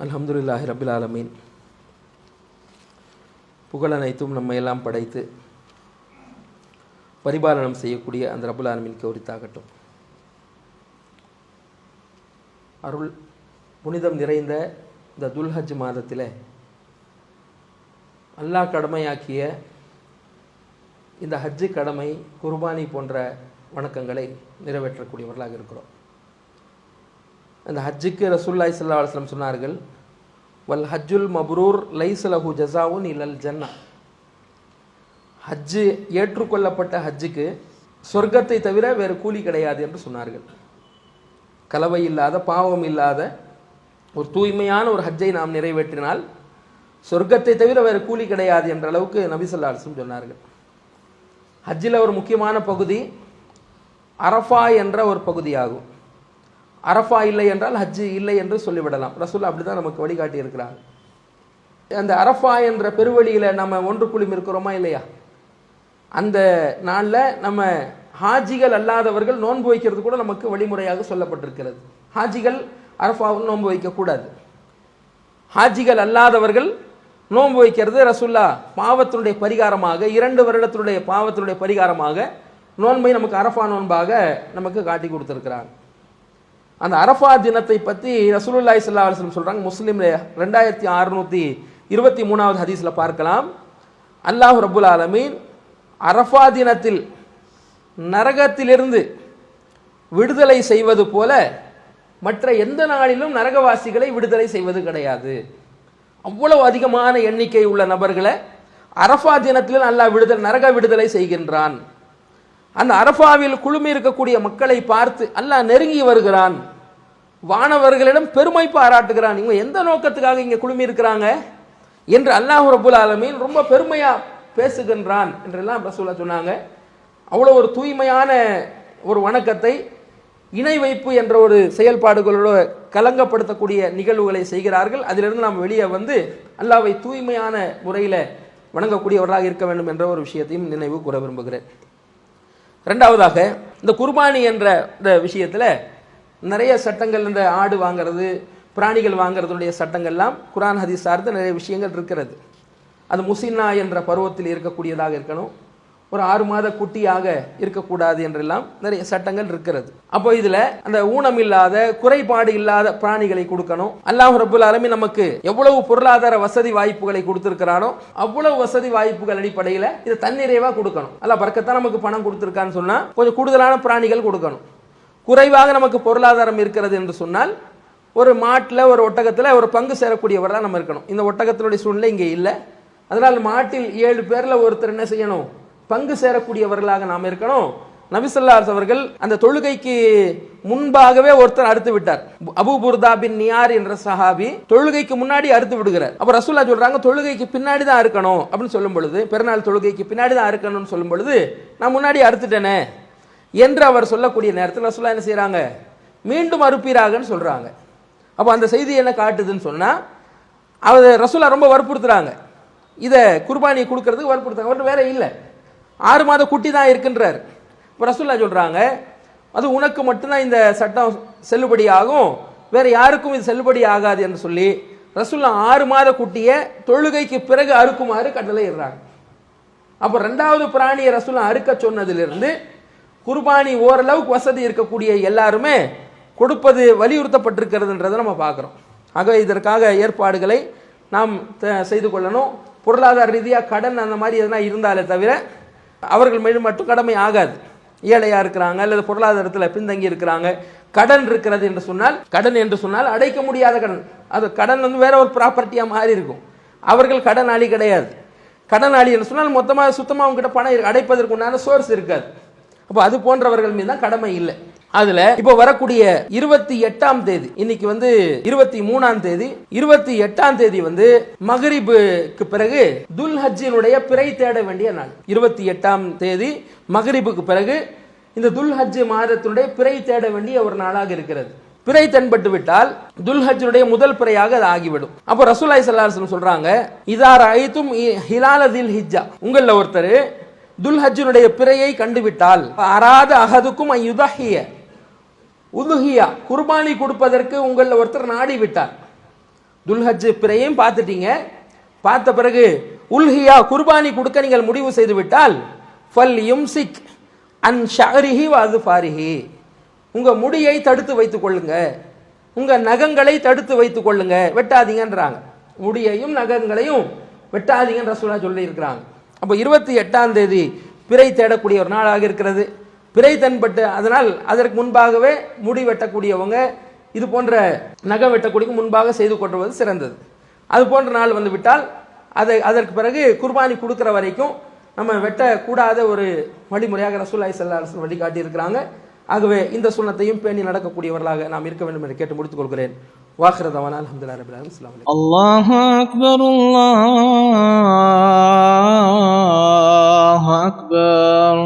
அல்ஹம்துலில்லாஹி ரப்பில் ஆலமீன். புகழ் அனைத்தும் நம்மை எல்லாம் படைத்து பரிபாலனம் செய்யக்கூடிய அந்த ரப்புல் ஆலமீனுக்கு உரித்தாகட்டும். அருள் புனிதம் நிறைந்த இந்த துல்ஹஜ் மாதத்தில் அல்லாஹ் கடமையாக்கிய இந்த ஹஜ்ஜு கடமை, குர்பானி போன்ற வணக்கங்களை நிறைவேற்றக்கூடியவர்களாக இருக்கிறோம். அந்த ஹஜ்ஜுக்கு ரசூலுல்லாஹி ஸல்லல்லாஹு அலைஹி வஸல்லம் சொன்னார்கள், வல் ஹஜ்ஜுல் மப்ரூர் லைஸ லஹு ஜஸாவுன் இல்லல் ஜன்னா. ஹஜ்ஜு ஏற்றுக்கொள்ளப்பட்ட ஹஜ்ஜுக்கு சொர்க்கத்தை தவிர வேறு கூலி கிடையாது என்று சொன்னார்கள். கலவை இல்லாத, பாவம் இல்லாத ஒரு தூய்மையான ஒரு ஹஜ்ஜை நாம் நிறைவேற்றினால் சொர்க்கத்தை தவிர வேறு கூலி கிடையாது என்ற அளவுக்கு நபி ஸல்லல்லாஹு அலைஹி வஸல்லம் சொன்னார்கள். ஹஜ்ஜில் ஒரு முக்கியமான பகுதி அரஃபா என்ற ஒரு பகுதியாகும். அரஃபா இல்லை என்றால் ஹஜ்ஜு இல்லை என்று சொல்லிவிடலாம். ரசூல் அப்படி தான் நமக்கு வழிகாட்டி இருக்கிறார். அந்த அரஃபா என்ற பெருவழியில் நம்ம ஒன்று குழுமி இருக்கிறோமா இல்லையா? அந்த நாளில் நம்ம ஹாஜிகள் அல்லாதவர்கள் நோன்பு வைக்கிறது கூட நமக்கு வழிமுறையாக சொல்லப்பட்டிருக்கிறது. ஹாஜிகள் அரஃபாவில் நோன்பு வைக்கக்கூடாது. ஹாஜிகள் அல்லாதவர்கள் நோன்பு வைக்கிறது ரசூல்லா பாவத்தினுடைய பரிகாரமாக, 2 வருடத்தினுடைய பாவத்தினுடைய பரிகாரமாக நோன்பை நமக்கு அரஃபா நோன்பாக நமக்கு காட்டி கொடுத்துருக்கிறாங்க. அந்த அரஃபா தினத்தை பற்றி ரசூலுல்லாஹி ஸல்லல்லாஹு அலைஹி வஸல்லம் சொல்கிறாங்க. முஸ்லிமில் 2623வது ஹதீஸில் பார்க்கலாம். அல்லாஹ் ரப்புல் ஆலமீன் அரஃபா தினத்தில் நரகத்திலிருந்து விடுதலை செய்வது போல மற்ற எந்த நாளிலும் நரகவாசிகளை விடுதலை செய்வது கிடையாது. அவ்வளவு அதிகமான எண்ணிக்கை உள்ள நபர்களை அரஃபா தினத்தில் அல்லாஹ் நரக விடுதலை செய்கின்றான். அந்த அரஃபாவில் குழுமி இருக்கக்கூடிய மக்களை பார்த்து அல்லாஹ் நெருங்கி வருகிறான். வானவர்களிடம் பெருமை பாராட்டுகிறான். இவங்க எந்த நோக்கத்துக்காக இங்கே குழுமி இருக்கிறாங்க என்று அல்லாஹ் ரப்புல் ஆலமீன் ரொம்ப பெருமையா பேசுகின்றான் என்றெல்லாம் ரசூலுல்லாஹ் சொன்னாங்க. அவ்வளோ ஒரு தூய்மையான ஒரு வணக்கத்தை இணை வைப்பு என்ற ஒரு செயல்பாடுகளோடு கலங்கப்படுத்தக்கூடிய நிகழ்வுகளை செய்கிறார்கள். அதிலிருந்து நாம் வெளியே வந்து அல்லாஹ்வை தூய்மையான முறையில் வணங்கக்கூடியவர்களாக இருக்க வேண்டும் என்ற ஒரு விஷயத்தையும் நினைவு கூற விரும்புகிறேன். ரெண்டாவதாக, இந்த குர்பானி என்ற இந்த விஷயத்தில் நிறைய சட்டங்கள், இந்த ஆடு வாங்கிறது, பிராணிகள் வாங்கிறதுடைய சட்டங்கள்லாம் குர்ஆன் ஹதீஸ் சார்ந்த நிறைய விஷயங்கள் இருக்கிறது. அது முசின்னா என்ற பருவத்தில் இருக்கக்கூடியதாக இருக்கணும், ஒரு 6 மாத குட்டியாக இருக்கக்கூடாது என்றெல்லாம் நிறைய சட்டங்கள் இருக்கிறது. அப்போ இதில் அந்த ஊனம் இல்லாத, குறைபாடு இல்லாத பிராணிகளை கொடுக்கணும். அல்லாஹ் ரப்புல் ஆலமீன் நமக்கு எவ்வளவு பொருளாதார வசதி வாய்ப்புகளை கொடுத்திருக்கிறானோ அவ்வளவு வசதி வாய்ப்புகள் அடிப்படையில் இதை தன்னிறைவாக கொடுக்கணும். அல்லாஹ் பரக்கத்தான் நமக்கு பணம் கொடுத்திருக்கான்னு சொன்னால் கொஞ்சம் கூடுதலான பிராணிகள் கொடுக்கணும். குறைவாக நமக்கு பொருளாதாரம் இருக்கிறது என்று சொன்னால் ஒரு மாட்டில், ஒரு ஒட்டகத்தில் ஒரு பங்கு சேரக்கூடியவர் தான் நம்ம இருக்கணும். இந்த ஒட்டகத்தினுடைய சூழ்நிலை இங்கே இல்லை. அதனால் மாட்டில் 7 பேரில் ஒருத்தர் என்ன செய்யணும்? பங்கு சேரக்கூடியவர்களாக நாம் இருக்கணும். நபி ஸல்லல்லாஹு அலைஹி அவர்கள் அந்த தொழுகைக்கு முன்பாகவே ஒருத்தர் அறுத்து விட்டார். அபூ புர்தா பின் நியார் என்ற சஹாபி தொழுகைக்கு முன்னாடி அறுத்து விடுகிறார். அப்ப ரசூலுல்லாஹ் சொல்றாங்க, தொழுகைக்கு பின்னாடி தான் அறுக்கணும் அப்படின்னு சொல்லும் பொழுது, பெருநாள் தொழுகைக்கு பின்னாடி தான் அறுக்கணும்னு சொல்லும் பொழுது, நான் முன்னாடி அறுத்துட்டேனே என்று அவர் சொல்லக்கூடிய நேரத்தில் ரசூலுல்லாஹ் என்ன செய்யறாங்க? மீண்டும் அறுப்பீராகன்னு சொல்றாங்க. அப்போ அந்த செய்தி என்ன காட்டுதுன்னு சொன்னா, அவர் ரசூலுல்லாஹ் ரொம்ப வற்புறுத்துறாங்க. இதை குர்பானியை கொடுக்கறதுக்கு வற்புறுத்தாங்க. அவர் வேற இல்லை, 6 மாத குட்டி தான் இருக்கின்றார். இப்போ ரசூலுல்லாஹ் சொல்றாங்க, அது உனக்கு மட்டும்தான் இந்த சட்டம் செல்லுபடி ஆகும், வேற யாருக்கும் இது செல்லுபடி ஆகாது என்று சொல்லி ரசூலுல்லாஹ் 6 மாத குட்டியை தொழுகைக்கு பிறகு அறுக்குமாறு கட்டளை இடுறாங்க. அப்போ 2வது பிராணியை ரசூலுல்லாஹ் அறுக்க சொன்னதிலிருந்து குர்பானி ஓரளவுக்கு வசதி இருக்கக்கூடிய எல்லாருமே கொடுப்பது வலியுறுத்தப்பட்டிருக்கிறதுன்றதை நம்ம பார்க்குறோம். ஆக இதற்காக ஏற்பாடுகளை நாம் செய்து கொள்ளணும். பொருளாதார ரீதியாக கடன் அந்த மாதிரி எதனா இருந்தாலே தவிர அவர்கள் மீது மட்டும் கடமை ஆகாது. ஏழையாக இருக்கிறாங்க அல்லது பொருளாதாரத்தில் பின்தங்கி இருக்கிறாங்க, கடன் இருக்கிறது என்று சொன்னால், கடன் என்று சொன்னால் அடைக்க முடியாத கடன், அது கடன் வந்து வேற ஒரு ப்ராப்பர்ட்டியாக மாறி இருக்கும். அவர்கள் கடனாளி கிடையாது. கடனாளி என்று சொன்னால் மொத்தமாக சுத்தமாக அவங்ககிட்ட பணம் அடைப்பதற்கு உண்டான சோர்ஸ் இருக்காது. அப்போ அது போன்றவர்கள் மீது தான் கடமை இல்லை. அதுல இப்போ வரக்கூடிய 28ஆம் தேதி, இன்னைக்கு வந்து 23ஆம் தேதி, 28ஆம் தேதி வந்து மகரிபுக்கு பிறகு துல்ஹஜ்ஜினுடைய பிறை தேட வேண்டிய நாள். 28ஆம் தேதி மகரிபுக்கு பிறகு இந்த துல்ஹஜ் மாதத்தினுடைய பிறை தேட வேண்டிய ஒரு நாளாக இருக்கிறது. பிறை தென்பட்டு விட்டால் துல்ஹஜ்ஜுடைய முதல் பிறையாக அது ஆகிவிடும். அப்போ ரசூலுல்லாஹி ஸல்லல்லாஹு அலைஹி வஸல்லம் சொல்றாங்க, இதா ரஅய்தும் ஹிலால தில் ஹிஜ்ஜா, உங்கள ஒருத்தர் துல்ஹஜ்ஜினுடைய பிறையை கண்டுவிட்டால், அராத அஹதுக்கும் யுதஹிய, உதுஹியா குர்பானி கொடுப்பதற்கு உங்களில் ஒருத்தர் நாடி விட்டார், துல்ஹஜ் பிறையும் பார்த்துட்டீங்க. பார்த்த பிறகு உல்ஹியா குர்பானி கொடுக்க நீங்கள் முடிவு செய்து விட்டால் ஃபல் யும்சிக் அன் ஷஅரிஹி வ அஸ்ஃபாரிஹி, உங்க முடியை தடுத்து வைத்துக் கொள்ளுங்க, உங்க நகங்களை தடுத்து வைத்துக் கொள்ளுங்க, வெட்டாதீங்கன்றாங்க. முடியையும் நகங்களையும் வெட்டாதீங்கன்னு ரசூலுல்லாஹ் சொல்லி இருக்கிறாங்க. அப்போ 28ஆம் தேதி பிறை தேடக்கூடிய ஒரு நாளாக இருக்கிறது. பிறை தென்பட்டு அதனால் அதற்கு முன்பாகவே முடி வெட்டக்கூடியவங்க இது போன்ற நகம் வெட்டக்கூடியவங்க முன்பாக செய்து கொள்வது சிறந்தது. அது போன்ற நாள் வந்து விட்டால் அதற்கு பிறகு குர்பானி கொடுக்கிற வரைக்கும் நம்ம வெட்டக்கூடாத ஒரு வழிமுறையாக ரசூலுல்லாஹி ஸல்லல்லாஹு அலைஹி வஸல்லம் வழிகாட்டி இருக்கிறாங்க. ஆகவே இந்த சுன்னத்தையும் பேணி நடக்கக்கூடியவர்களாக நாம் இருக்க வேண்டும் என்று கேட்டு முடித்துக் கொள்கிறேன். வாஹிரு தவானா அல்ஹம்துலில்லாஹி ரப்பில் ஆலமீன். அஸ்ஸலாமு அலைக்கும். அல்லாஹு அக்பர், அல்லாஹு அக்பர்.